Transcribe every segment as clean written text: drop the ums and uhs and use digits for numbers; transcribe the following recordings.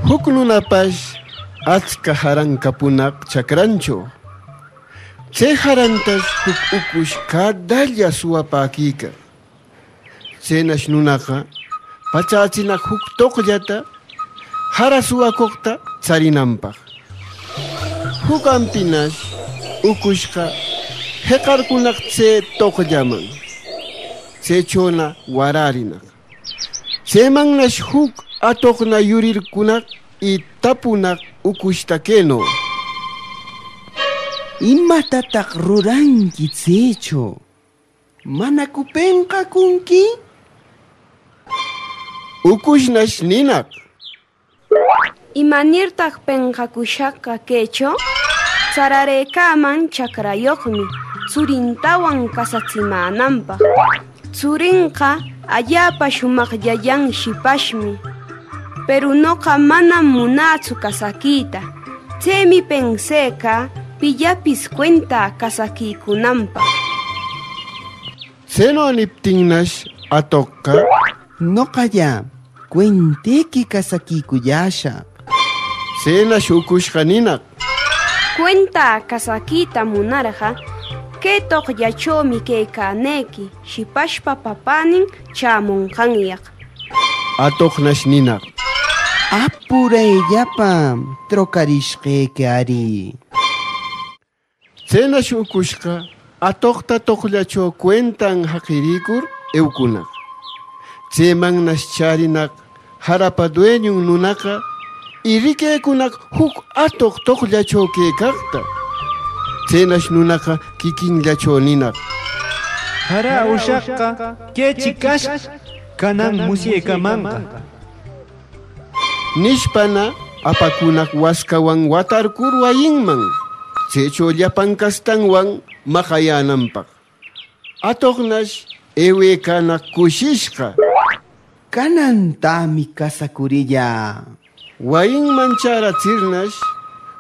Huk nunapash achka harankapunak chakrancho. Che harantash huk ukush kadalla suwapakika. Chenash nunaka pachachinak huk toqllata hara suwakuqta charinanpaq. Huk ampinash ukushqa heqarkunak che toqllaman. Chechona wararinak. Chemannash huk atoqna yurirkunak y tapunak ukushta keno. Imatataq ruranki checho? Manakupenqa kunki? Ukushnash ninak. Imanirtaq penqakushaqa kecho? Sararekaman chakrayuqmi churintawan kasachimananpaq. Churinqa allapa shumaqllayan shipashmi. Pero noqa manam munatsu kasakita. Chaymi penseka pillapis cuenta kasakikunanpaq. Cheno niptinnash atoqqa Noqalla cuenteki kasakikuyasha. Chenash ukushqa ninak. Cuenta kasakita munarqa kay toqllachomi kaykaneki shipashpa papanin chamunqanyaq. Atoqnash ninak. Apurayllapam trokarishqeki ari. Chenash ukushqa atoqta toqllacho cuentan haqirikur eukunak. Chemannash charinak harapa dueñun nunaqa y rikaykunak huk atoq toqllacho kaykaqta. Chenash nunaqa kikinllacho ninak. Hara ushaqqa kaychi kashqa kanan musyaykamanqa. Nishpana apakunak waskawan watarkur wayinman. Checho llapan kastanwan maqayananpaq. Atoqnash ewekanak kushishqa. Kanantami kasakurilla. Wayinman charachirnash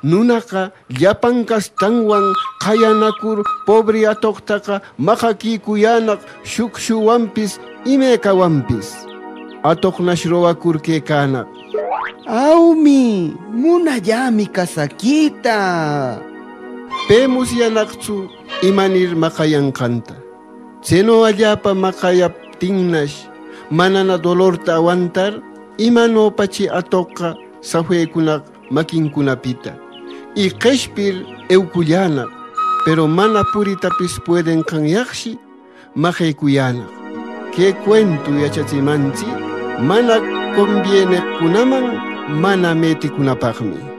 nunaqa llapan kastanwan qayanakur pobre atoqtaqa maqakikuyanak shukshuwanpis imekawanpis. Atoqnash rowakur kaykanak. Awmi, munallami kasakita. Pe musyanaqchu imanir maqayanqanta. Cheno allapa maqayaptinnash manana dolorta aguantar imanopachi atoqqa safuykunak makinkunapita. Y qeshpir eukullanak, pero mana puritapis pueden qanyaqshi maqaykuyanak. Que cuento yachachimanchi mana conviene kunaman mana metikunapaqmi.